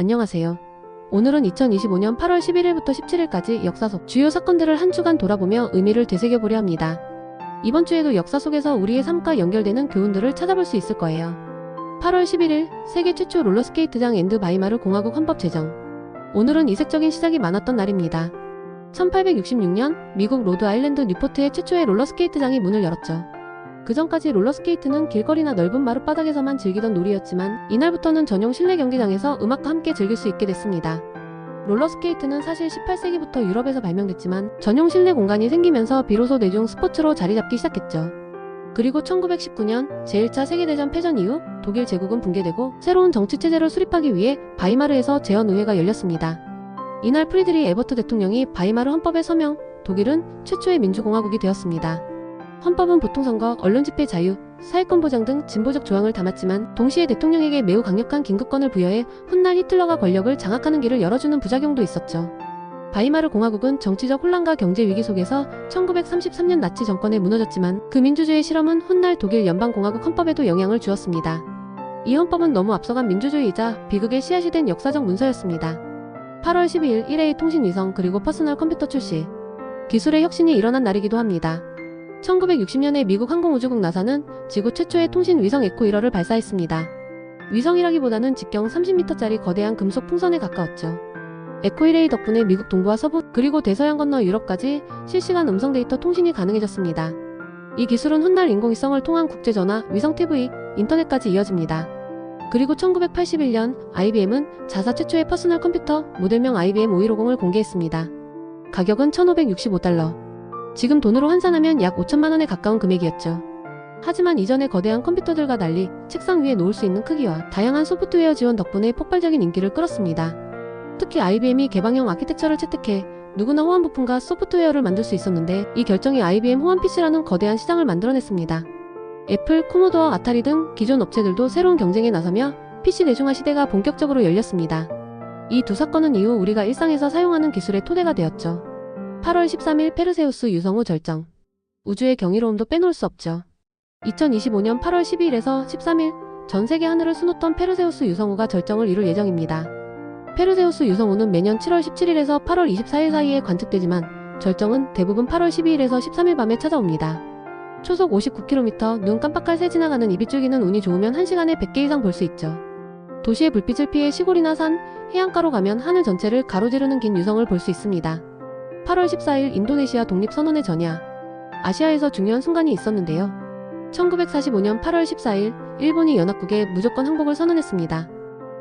안녕하세요. 오늘은 2025년 8월 11일부터 17일까지 역사 속 주요 사건들을 한 주간 돌아보며 의미를 되새겨보려 합니다. 이번 주에도 역사 속에서 우리의 삶과 연결되는 교훈들을 찾아볼 수 있을 거예요. 8월 11일 세계 최초 롤러스케이트장 앤드 바이마르 공화국 헌법 제정. 오늘은 이색적인 시작이 많았던 날입니다. 1866년 미국 로드 아일랜드 뉴포트의 최초의 롤러스케이트장이 문을 열었죠. 그 전까지 롤러스케이트는 길거리나 넓은 마룻바닥에서만 즐기던 놀이였지만 이날부터는 전용 실내 경기장에서 음악과 함께 즐길 수 있게 됐습니다. 롤러스케이트는 사실 18세기부터 유럽에서 발명됐지만 전용 실내 공간이 생기면서 비로소 대중 스포츠로 자리잡기 시작했죠. 그리고 1919년 제1차 세계대전 패전 이후 독일 제국은 붕괴되고 새로운 정치체제를 수립하기 위해 바이마르에서 재헌의회가 열렸습니다. 이날 프리드리 에버트 대통령이 바이마르 헌법에 서명, 독일은 최초의 민주공화국이 되었습니다. 헌법은 보통선거, 언론집회 자유, 사회권 보장 등 진보적 조항을 담았지만 동시에 대통령에게 매우 강력한 긴급권을 부여해 훗날 히틀러가 권력을 장악하는 길을 열어주는 부작용도 있었죠. 바이마르 공화국은 정치적 혼란과 경제 위기 속에서 1933년 나치 정권에 무너졌지만 그 민주주의 실험은 훗날 독일 연방공화국 헌법에도 영향을 주었습니다. 이 헌법은 너무 앞서간 민주주의이자 비극의 씨앗이 된 역사적 문서였습니다. 8월 12일 1회 통신위성 그리고 퍼스널 컴퓨터 출시. 기술의 혁신이 일어난 날이기도 합니다. 1960년에 미국 항공우주국 나사는 지구 최초의 통신 위성 에코 1호를 발사했습니다. 위성이라기보다는 직경 30m짜리 거대한 금속 풍선에 가까웠죠. 에코 1의 덕분에 미국 동부와 서부 그리고 대서양 건너 유럽까지 실시간 음성 데이터 통신이 가능해졌습니다. 이 기술은 훗날 인공위성을 통한 국제전화, 위성 TV, 인터넷까지 이어집니다. 그리고 1981년 IBM은 자사 최초의 퍼스널 컴퓨터 모델명 IBM 5150을 공개했습니다. 가격은 $1,565. 지금 돈으로 환산하면 약 5천만 원에 가까운 금액이었죠. 하지만 이전의 거대한 컴퓨터들과 달리 책상 위에 놓을 수 있는 크기와 다양한 소프트웨어 지원 덕분에 폭발적인 인기를 끌었습니다. 특히 IBM이 개방형 아키텍처를 채택해 누구나 호환 부품과 소프트웨어를 만들 수 있었는데 이 결정이 IBM 호환 PC라는 거대한 시장을 만들어냈습니다. 애플, 코모도어, 아타리 등 기존 업체들도 새로운 경쟁에 나서며 PC 대중화 시대가 본격적으로 열렸습니다. 이 두 사건은 이후 우리가 일상에서 사용하는 기술의 토대가 되었죠. 8월 13일 페르세우스 유성우 절정. 우주의 경이로움도 빼놓을 수 없죠. 2025년 8월 12일에서 13일 전 세계 하늘을 수놓던 페르세우스 유성우가 절정을 이룰 예정입니다. 페르세우스 유성우는 매년 7월 17일에서 8월 24일 사이에 관측되지만 절정은 대부분 8월 12일에서 13일 밤에 찾아옵니다. 초속 59km, 눈 깜빡할 새 지나가는 이 빗줄기는 운이 좋으면 1시간에 100개 이상 볼 수 있죠. 도시의 불빛을 피해 시골이나 산, 해안가로 가면 하늘 전체를 가로지르는 긴 유성을 볼 수 있습니다. 8월 14일 인도네시아 독립선언의 전야. 아시아에서 중요한 순간이 있었는데요. 1945년 8월 14일 일본이 연합국에 무조건 항복을 선언했습니다.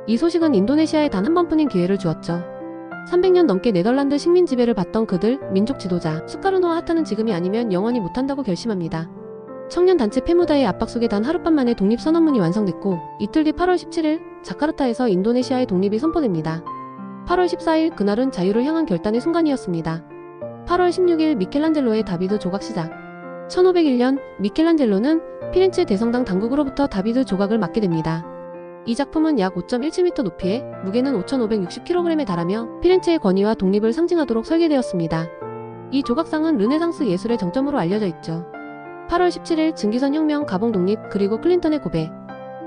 이 소식은 인도네시아에 단 한 번뿐인 기회를 주었죠. 300년 넘게 네덜란드 식민 지배를 받던 그들, 민족 지도자 수카르노와 하타는 지금이 아니면 영원히 못한다고 결심합니다. 청년단체 페무다의 압박 속에 단 하룻밤 만에 독립선언문이 완성됐고 이틀 뒤 8월 17일 자카르타에서 인도네시아의 독립이 선포됩니다. 8월 14일 그날은 자유를 향한 결단의 순간이었습니다. 8월 16일 미켈란젤로의 다비드 조각 시작. 1501년 미켈란젤로는 피렌체 대성당 당국으로부터 다비드 조각을 맡게 됩니다. 이 작품은 약 5.17m 높이에 무게는 5,560kg에 달하며 피렌체의 권위와 독립을 상징하도록 설계되었습니다. 이 조각상은 르네상스 예술의 정점으로 알려져 있죠. 8월 17일 증기선 혁명, 가봉 독립, 그리고 클린턴의 고백.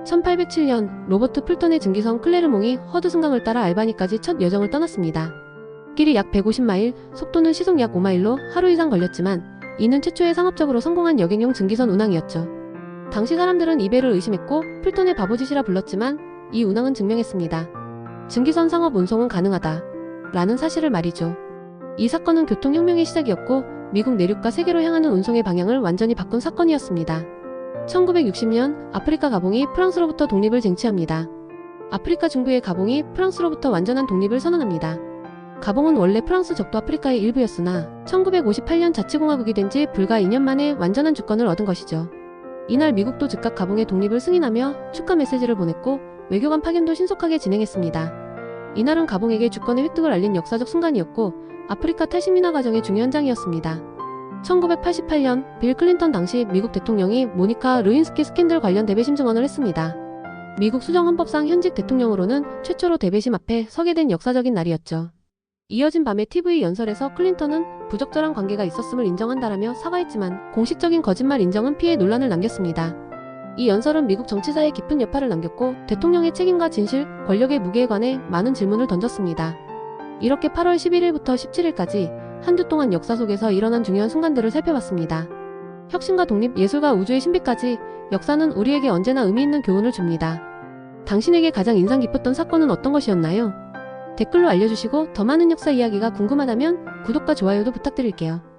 1807년 로버트 풀턴의 증기선 클레르몽이 허드슨강을 따라 알바니까지 첫 여정을 떠났습니다. 길이 약 150마일, 속도는 시속 약 5마일로 하루 이상 걸렸지만 이는 최초의 상업적으로 성공한 여객용 증기선 운항이었죠. 당시 사람들은 이 배를 의심했고 풀턴의 바보짓이라 불렀지만 이 운항은 증명했습니다. 증기선 상업 운송은 가능하다 라는 사실을 말이죠. 이 사건은 교통혁명의 시작이었고 미국 내륙과 세계로 향하는 운송의 방향을 완전히 바꾼 사건이었습니다. 1960년 아프리카 가봉이 프랑스로부터 독립을 쟁취합니다. 아프리카 중부의 가봉이 프랑스로부터 완전한 독립을 선언합니다. 가봉은 원래 프랑스 적도 아프리카의 일부였으나 1958년 자치공화국이 된 지 불과 2년 만에 완전한 주권을 얻은 것이죠. 이날 미국도 즉각 가봉의 독립을 승인하며 축하 메시지를 보냈고 외교관 파견도 신속하게 진행했습니다. 이날은 가봉에게 주권의 획득을 알린 역사적 순간이었고 아프리카 탈식 민화 과정의 중요한 장이었습니다. 1988년 빌 클린턴 당시 미국 대통령이 모니카 르윈스키 스캔들 관련 대배심 증언을 했습니다. 미국 수정헌법상 현직 대통령으로는 최초로 대배심 앞에 서게 된 역사적인 날이었죠. 이어진 밤의 TV 연설에서 클린턴은 부적절한 관계가 있었음을 인정한다라며 사과했지만 공식적인 거짓말 인정은 피해 논란을 남겼습니다. 이 연설은 미국 정치사에 깊은 여파를 남겼고 대통령의 책임과 진실, 권력의 무게에 관해 많은 질문을 던졌습니다. 이렇게 8월 11일부터 17일까지 한 주 동안 역사 속에서 일어난 중요한 순간들을 살펴봤습니다. 혁신과 독립, 예술과 우주의 신비까지 역사는 우리에게 언제나 의미 있는 교훈을 줍니다. 당신에게 가장 인상 깊었던 사건은 어떤 것이었나요? 댓글로 알려주시고 더 많은 역사 이야기가 궁금하다면 구독과 좋아요도 부탁드릴게요.